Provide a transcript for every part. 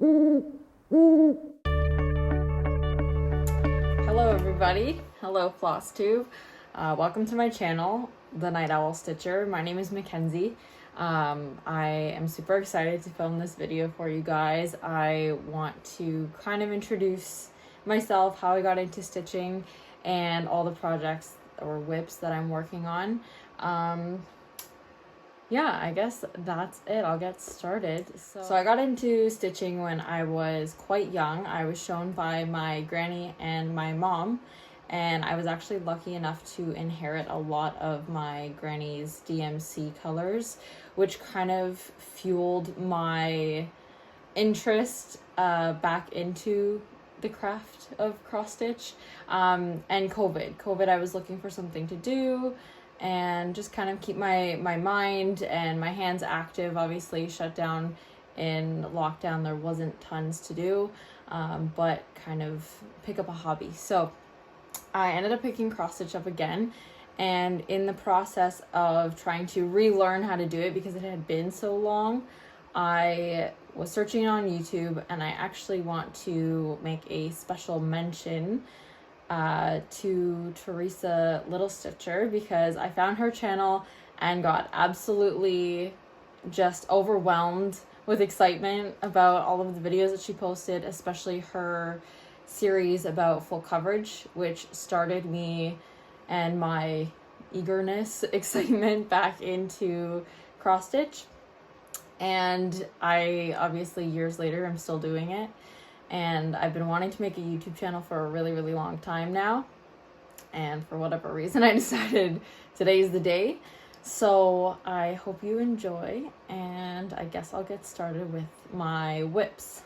Hello everybody, hello Flosstube. Welcome to my channel, The Night Owl Stitcher. My name is Mackenzie. I am super excited to film this video for you guys. I want to kind of introduce myself, how I got into stitching, and all the projects or WIPs that I'm working on. Yeah, I guess that's it. I'll get started. So I got into stitching when I was quite young. I was shown by my granny and my mom, and I was actually lucky enough to inherit a lot of my granny's DMC colors, which kind of fueled my interest back into the craft of cross stitch. And COVID, I was looking for something to do and just kind of keep my mind and my hands active. Obviously shut down in lockdown, there wasn't tons to do, but kind of pick up a hobby. So I ended up picking cross stitch up again, and in the process of trying to relearn how to do it because it had been so long, I was searching on YouTube, and I actually want to make a special mention to Teresa Little Stitcher, because I found her channel and got absolutely just overwhelmed with excitement about all of the videos that she posted, especially her series about full coverage, which started me and my eagerness, excitement back into cross stitch. And I obviously years later I'm still doing it. And I've been wanting to make a YouTube channel for a really, really long time now. And for whatever reason, I decided today's the day. So I hope you enjoy, and I guess I'll get started with my WIPs.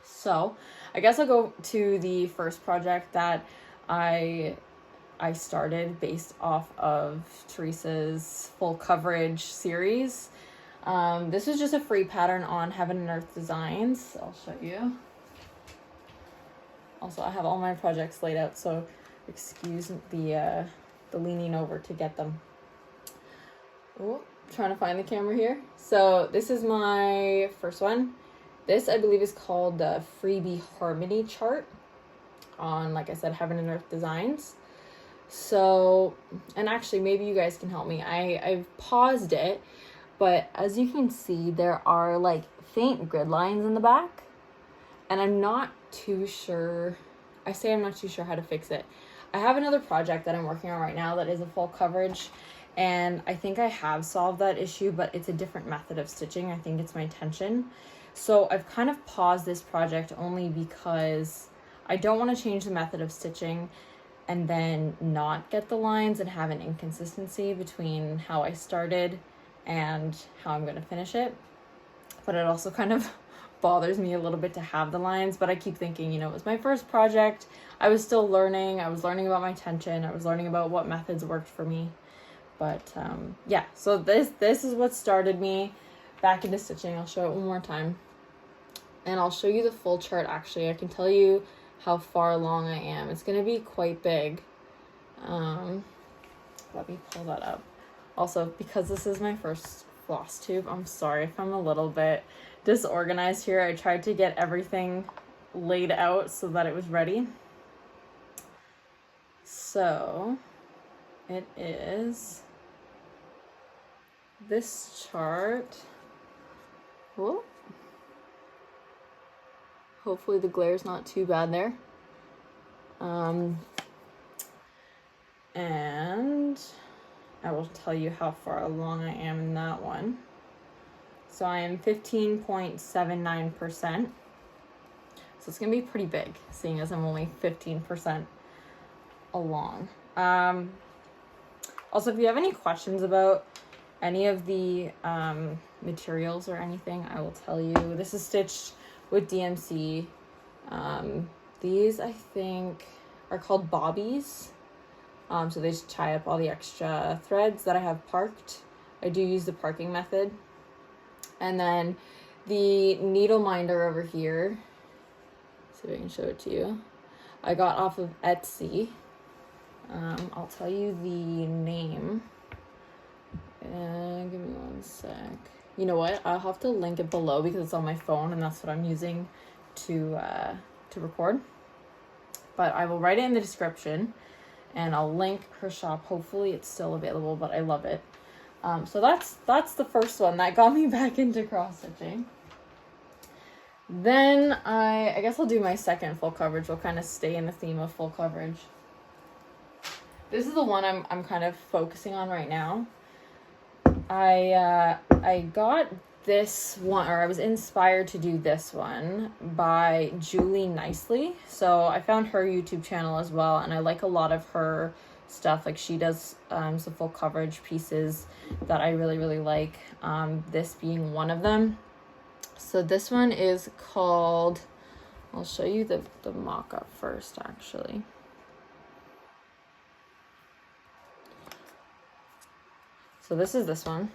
So I guess I'll go to the first project that I started based off of Teresa's full coverage series. This was just a free pattern on Heaven and Earth Designs. I'll show you. Also, I have all my projects laid out, so excuse the leaning over to get them. Oh, trying to find the camera here. So this is my first one. This, I believe, is called the Freebie Harmony chart on, like I said, Heaven and Earth Designs. So, and actually, maybe you guys can help me. I've paused it, but as you can see, there are like faint grid lines in the back, and I'm not too sure. I'm not too sure how to fix it. I have another project that I'm working on right now that is a full coverage, and I think I have solved that issue, but it's a different method of stitching. I think it's my tension. So I've kind of paused this project only because I don't want to change the method of stitching and then not get the lines and have an inconsistency between how I started and how I'm going to finish it. But it also kind of bothers me a little bit to have the lines, but I keep thinking, it was my first project. I was still learning. I was learning about my tension. I was learning about what methods worked for me. But yeah, so this is what started me back into stitching. I'll show it one more time, and I'll show you the full chart. Actually, I can tell you how far along I am. It's going to be quite big. Let me pull that up. Also, because this is my first floss tube, I'm sorry if I'm a little bit disorganized here. I tried to get everything laid out so that it was ready. So it is this chart. Whoa. Hopefully the glare's not too bad there. And I will tell you how far along I am in that one. So I am 15.79%. So it's going to be pretty big, seeing as I'm only 15% along. Also, if you have any questions about any of the materials or anything, I will tell you. This is stitched with DMC. These, I think, are called bobbies. So they just tie up all the extra threads that I have parked. I do use the parking method. And then the needle minder over here, see if I can show it to you, I got off of Etsy. I'll tell you the name. Give me one sec. You know what? I'll have to link it below because it's on my phone and that's what I'm using to record. But I will write it in the description and I'll link her shop. Hopefully it's still available, but I love it. So that's the first one that got me back into cross stitching. Then I guess I'll do my second full coverage. We'll kind of stay in the theme of full coverage. This is the one I'm kind of focusing on right now. I got this one, or I was inspired to do this one by Julie Nicely. So I found her YouTube channel as well, and I like a lot of her stuff. Like she does some full coverage pieces that I really like, this being one of them. So this one is called, I'll show you the mock-up first actually. So this is this one.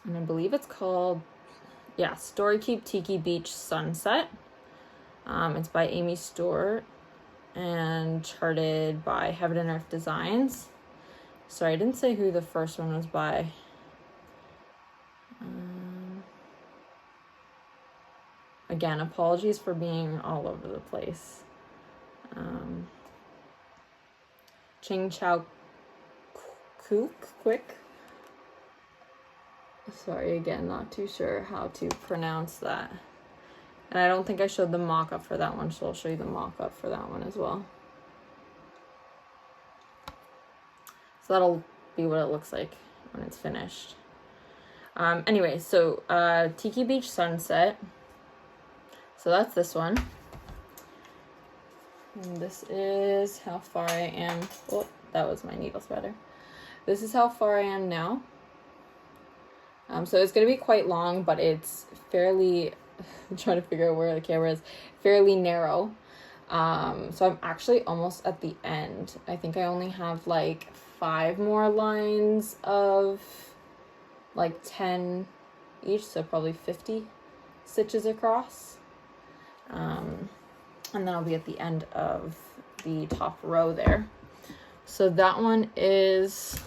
And I believe it's called, yeah, Storykeep Tiki Beach Sunset. It's by Amy Stewart and charted by Heaven and Earth Designs. Sorry, I didn't say who the first one was by. Again, apologies for being all over the place. Ching Chow Quick. Sorry, again, not too sure how to pronounce that. And I don't think I showed the mock-up for that one, so I'll show you the mock-up for that one as well. So that'll be what it looks like when it's finished. Anyway, so Tiki Beach Sunset. So that's this one. And this is how far I am. Oh, that was my needle spreader. This is how far I am now. So it's going to be quite long, but it's fairly, I'm trying to figure out where the camera is, fairly narrow. So I'm actually almost at the end. I think I only have like 5 more lines of like 10 each, so probably 50 stitches across. And then I'll be at the end of the top row there. So that one is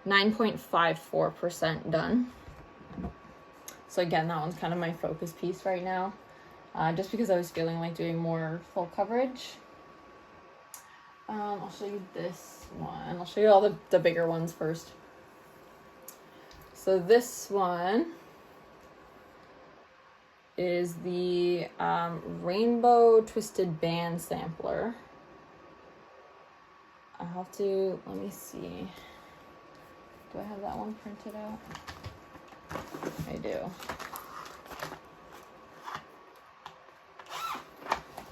9.54% done. So again, that one's kind of my focus piece right now, just because I was feeling like doing more full coverage. I'll show you this one. I'll show you all the bigger ones first. So this one is the Rainbow Twisted Band Sampler. I'll have to, let me see. Do I have that one printed out? I do.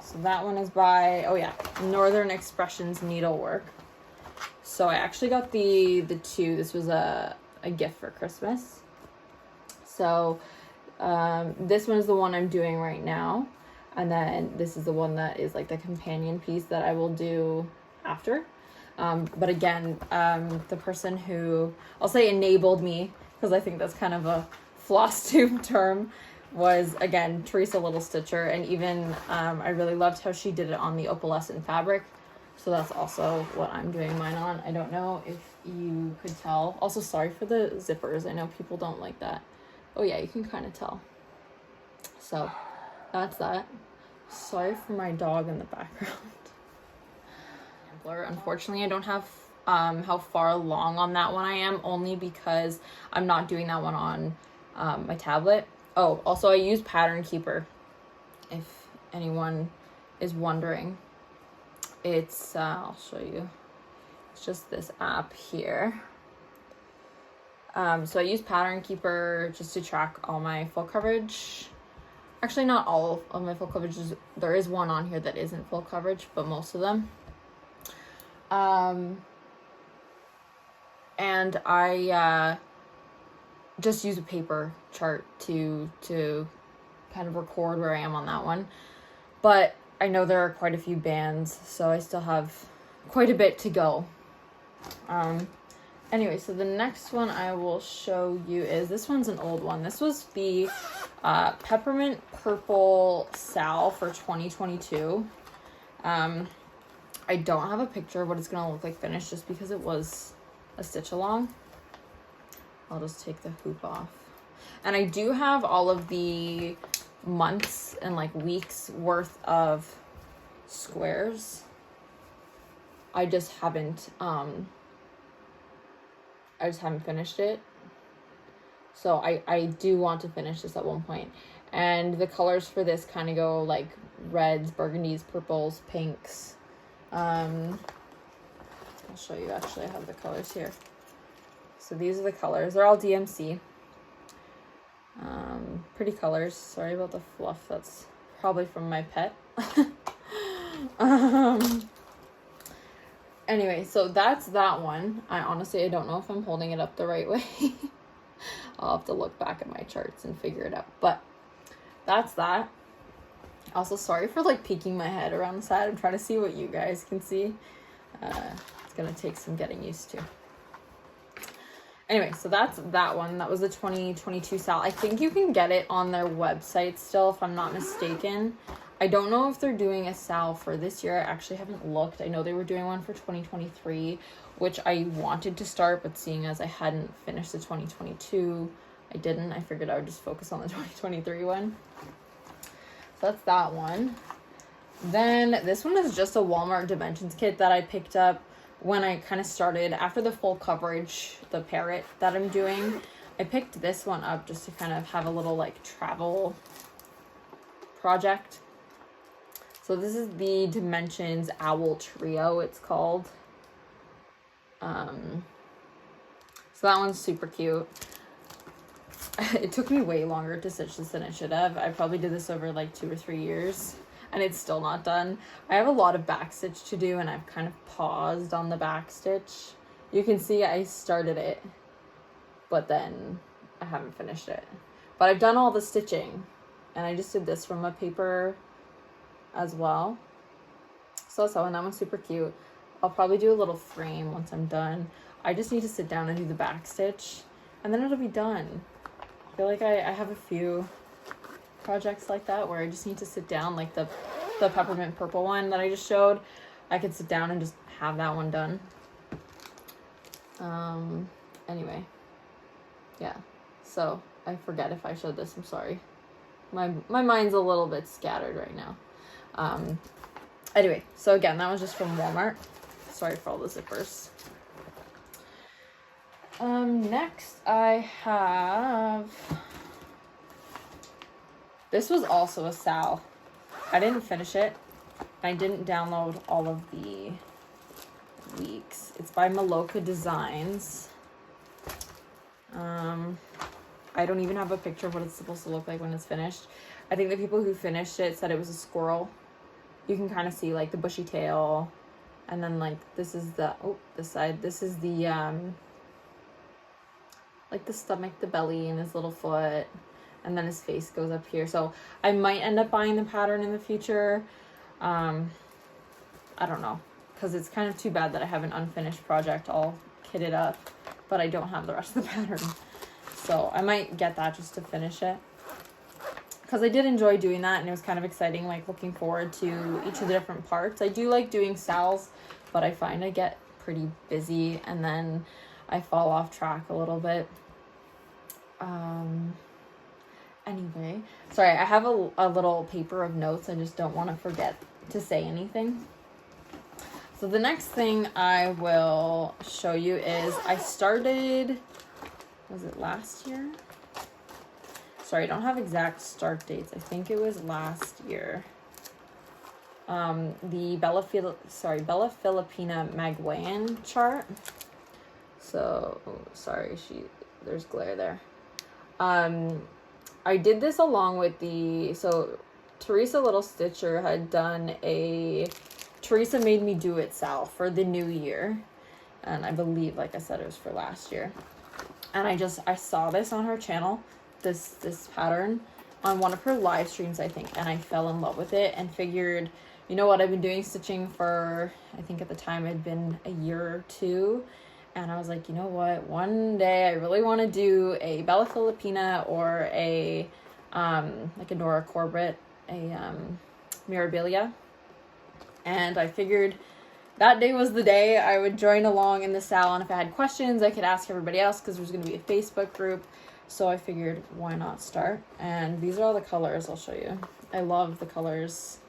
So that one is by, oh yeah, Northern Expressions Needlework. So I actually got the 2. This was a gift for Christmas. So this one is the one I'm doing right now. And then this is the one that is like the companion piece that I will do after. But again, the person who, I'll say enabled me, because I think that's kind of a Flosstube term, was again Teresa Little Stitcher. And even I really loved how she did it on the opalescent fabric. So that's also what I'm doing mine on. I don't know if you could tell. Also, sorry for the zippers. I know people don't like that. Oh yeah, you can kind of tell. So that's that. Sorry for my dog in the background. Unfortunately, I don't have how far along on that one I am, only because I'm not doing that one on my tablet. Oh, also I use Pattern Keeper, if anyone is wondering. It's I'll show you. It's just this app here. So I use Pattern Keeper just to track all my full coverage. Actually, not all of my full coverages. There is one on here that isn't full coverage, but most of them. And I just use a paper chart to kind of record where I am on that one. But I know there are quite a few bands, so I still have quite a bit to go. Anyway, so the next one I will show you is, this one's an old one. This was the Peppermint Purple SAL for 2022. I don't have a picture of what it's gonna look like finished just because it was a stitch along. I'll just take the hoop off. And I do have all of the months and like weeks worth of squares. I just haven't finished it. So I do want to finish this at one point. And the colors for this kind of go like reds, burgundies, purples, pinks. I'll show you, actually I have the colors here. So these are the colors. They're all DMC. Pretty colors. Sorry about the fluff. That's probably from my pet. Anyway, so that's that one. I don't know if I'm holding it up the right way. I'll have to look back at my charts and figure it out. But that's that. Also, sorry for like peeking my head around the side. I'm trying to see what you guys can see. It's gonna take some getting used to. Anyway, so that's that one. That was the 2022 SAL. I think you can get it on their website still, if I'm not mistaken. I don't know if they're doing a SAL for this year. I actually haven't looked. I know they were doing one for 2023, which I wanted to start, but seeing as I hadn't finished the 2022, I didn't. I figured I would just focus on the 2023 one. So that's that one. Then this one is just a Walmart dimensions kit that I picked up when I kind of started after the full coverage, the parrot that I'm doing. I picked this one up just to kind of have a little like travel project. So this is the Dimensions Owl Trio, it's called. So that one's super cute. It took me way longer to stitch this than it should have. I probably did this over like 2 or 3 years and it's still not done. I have a lot of back stitch to do and I've kind of paused on the back stitch. You can see I started it, but then I haven't finished it. But I've done all the stitching and I just did this from a paper as well. So and that one's super cute. I'll probably do a little frame once I'm done. I just need to sit down and do the back stitch and then it'll be done. I feel like I have a few projects like that where I just need to sit down, like the Peppermint Purple one that I just showed. I could sit down and just have that one done. Anyway, yeah, so I forget if I showed this, I'm sorry. My mind's a little bit scattered right now. Anyway, so again, that was just from Walmart. Sorry for all the zippers. Next I have, this was also a SAL. I didn't finish it. I didn't download all of the weeks. It's by Maloka Designs. I don't even have a picture of what it's supposed to look like when it's finished. I think the people who finished it said it was a squirrel. You can kind of see like the bushy tail, and then like this is the, oh, this side, this is the like the stomach, the belly, and his little foot, and then his face goes up here. So I might end up buying the pattern in the future. I don't know, because it's kind of too bad that I have an unfinished project all kitted up, but I don't have the rest of the pattern. So I might get that just to finish it, because I did enjoy doing that and it was kind of exciting, like looking forward to each of the different parts. I do like doing SALs, but I find I get pretty busy and then I fall off track a little bit. Anyway, sorry, I have a little paper of notes. I just don't want to forget to say anything. So the next thing I will show you is I started, was it last year? Sorry, I don't have exact start dates. I think it was last year. The Bella Filipina Magwayan chart. So, oh, sorry, there's glare there. I did this along with so Teresa Little Stitcher had done a Teresa Made Me Do It SAL for the new year. And I believe, like I said, it was for last year. And I saw this on her channel, this pattern, on one of her live streams, I think. And I fell in love with it and figured, you know what, I've been doing stitching for, I think at the time it'd been a year or two. And I was like, you know what, one day I really want to do a Bella Filipina or a, like a Nora Corbett, a Mirabilia. And I figured that day was the day I would join along in the SAL, and if I had questions, I could ask everybody else because there's going to be a Facebook group. So I figured, why not start? And these are all the colors I'll show you. I love the colors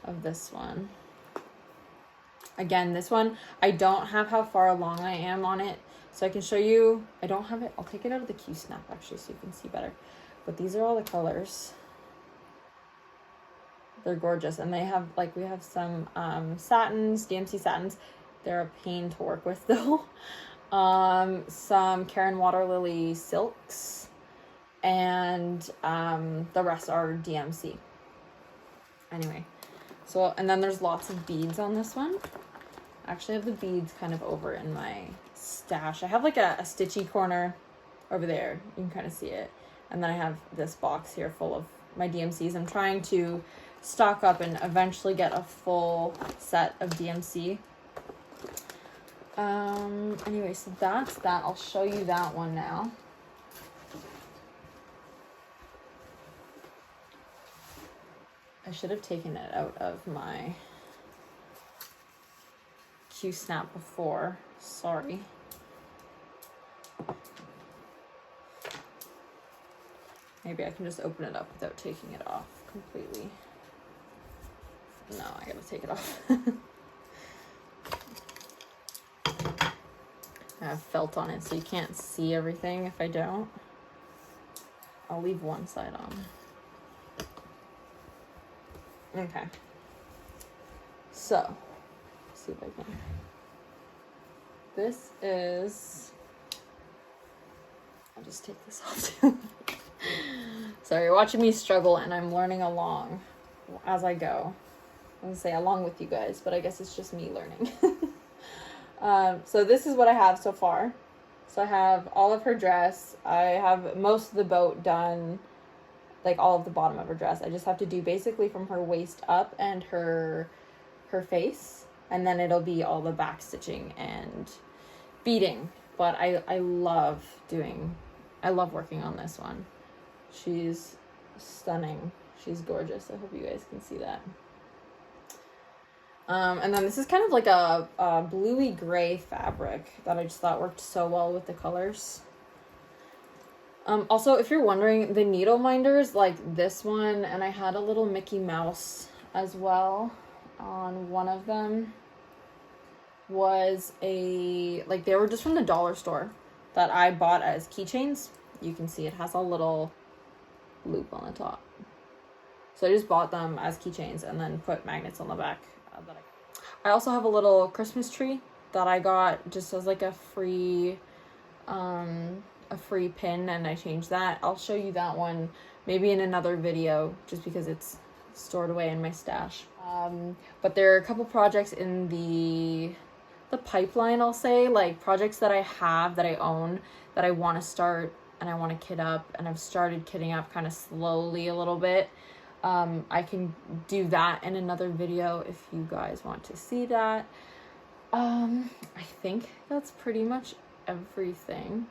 of this one. Again, this one, I don't have how far along I am on it, so I can show you. I don't have it. I'll take it out of the Q snap actually so you can see better. But these are all the colors. They're gorgeous, and they have, like, we have some satins, DMC satins. They're a pain to work with though. Some Karen Water Lily silks, and the rest are DMC. Anyway, so, and then there's lots of beads on this one. I actually have the beads kind of over in my stash. I have like a stitchy corner over there. You can kind of see it. And then I have this box here full of my DMCs. I'm trying to stock up and eventually get a full set of DMC. Anyway, so that's that. I'll show you that one now. I should have taken it out of my Q snap before. Sorry. Maybe I can just open it up without taking it off completely. No, I gotta take it off. I have felt on it so you can't see everything if I don't. I'll leave one side on. Okay. So, let's see if I can. This is, I'll just take this off too. So you're watching me struggle and I'm learning along as I go. I'm gonna say along with you guys, but I guess it's just me learning. So this is what I have so far. So I have all of her dress. I have most of the boat done, like all of the bottom of her dress. I just have to do basically from her waist up and her face, and then it'll be all the back stitching and beading. But I love working on this one. She's stunning. She's gorgeous. I hope you guys can see that. And then this is kind of like a bluey gray fabric that I just thought worked so well with the colors. Also, if you're wondering, the needle minders, like this one, and I had a little Mickey Mouse as well on one of them, was like they were just from the dollar store that I bought as keychains. You can see it has a little loop on the top. So I just bought them as keychains and then put magnets on the back. I also have a little Christmas tree that I got just as like a free pin, and I changed that. I'll show you that one maybe in another video just because it's stored away in my stash. But there are a couple projects in the pipeline, I'll say, like projects that I have, that I own, that I want to start and I want to kit up, and I've started kitting up kind of slowly a little bit. I can do that in another video if you guys want to see that. I think that's pretty much everything.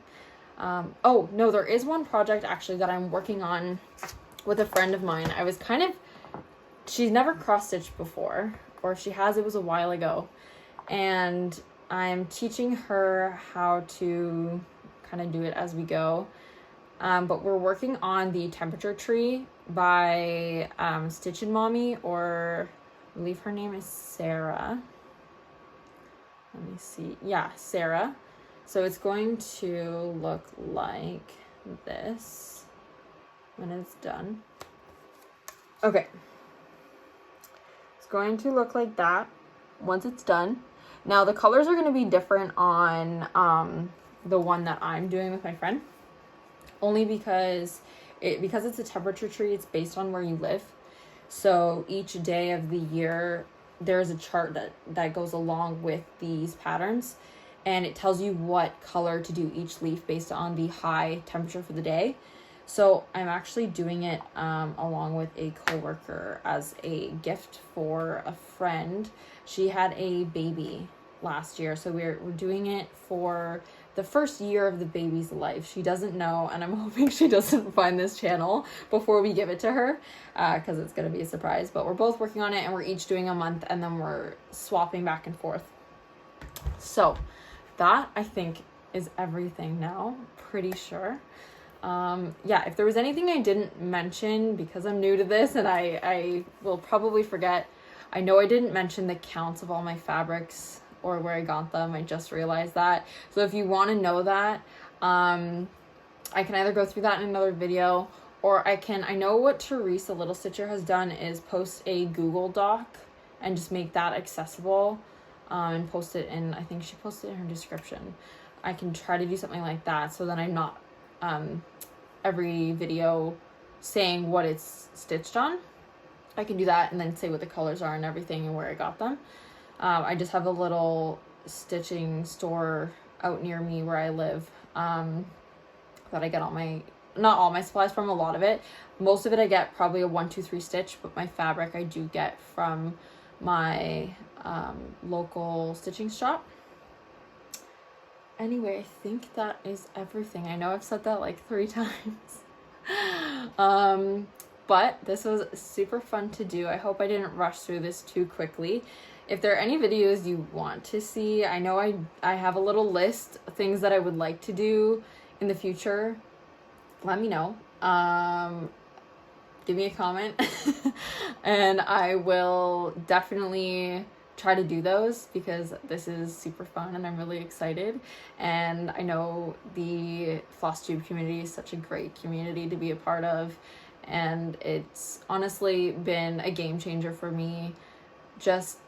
Oh no, there is one project actually that I'm working on with a friend of mine. She's never cross-stitched before, or if she has, it was a while ago, and I'm teaching her how to kind of do it as we go. But we're working on the temperature tree by Stitchin' Mommy, or I believe her name is Sarah. Let me see. Yeah, Sarah. So it's going to look like this when it's done. Okay. It's going to look like that once it's done. Now the colors are going to be different on the one that I'm doing with my friend. Only because it's a temperature tree, it's based on where you live. So each day of the year, there's a chart that goes along with these patterns, and it tells you what color to do each leaf based on the high temperature for the day. So I'm actually doing it along with a coworker as a gift for a friend. She had a baby last year, so we're doing it for the first year of the baby's life. She doesn't know, and I'm hoping she doesn't find this channel before we give it to her, because it's going to be a surprise. But we're both working on it, and we're each doing a month, and then we're swapping back and forth. So that, I think, is everything now, pretty sure. Yeah, if there was anything I didn't mention, because I'm new to this and I will probably forget, I know I didn't mention the counts of all my fabrics or where I got them. I just realized that. So if you want to know that, I can either go through that in another video, or I know what Teresa Little Stitcher has done is post a Google Doc and just make that accessible, and post it in, I think she posted it in her description. I can try to do something like that, so then I'm not every video saying what it's stitched on. I can do that and then say what the colors are and everything and where I got them. I just have a little stitching store out near me where I live, that I get all my, not all my supplies from, a lot of it. Most of it I get probably a 1, 2, 3 stitch, but my fabric I do get from my local stitching shop. Anyway, I think that is everything. I know I've said that like 3 times. But this was super fun to do. I hope I didn't rush through this too quickly. If there are any videos you want to see, I know I have a little list of things that I would like to do in the future. Let me know. Give me a comment and I will definitely try to do those, because this is super fun and I'm really excited. And I know the Flosstube community is such a great community to be a part of, and it's honestly been a game changer for me. Just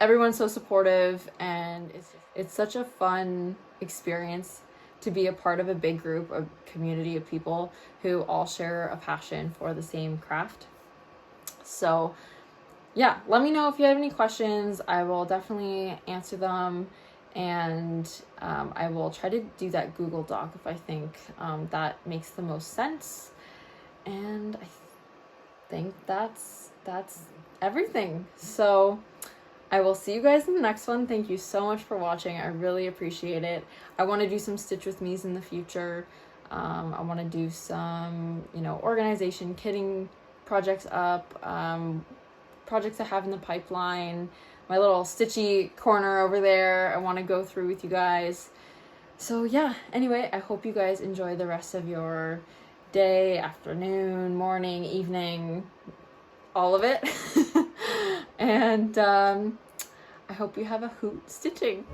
everyone's so supportive, and it's such a fun experience to be a part of a big group, a community of people who all share a passion for the same craft. So yeah, let me know if you have any questions. I will definitely answer them, and I will try to do that Google Doc if I think that makes the most sense. And I think that's everything. So I will see you guys in the next one. Thank you so much for watching. I really appreciate it. I want to do some Stitch With Me's in the future. I want to do some, organization, kitting projects up, projects I have in the pipeline, my little stitchy corner over there I want to go through with you guys. So yeah, anyway, I hope you guys enjoy the rest of your day, afternoon, morning, evening, all of it. And I hope you have a hoot stitching.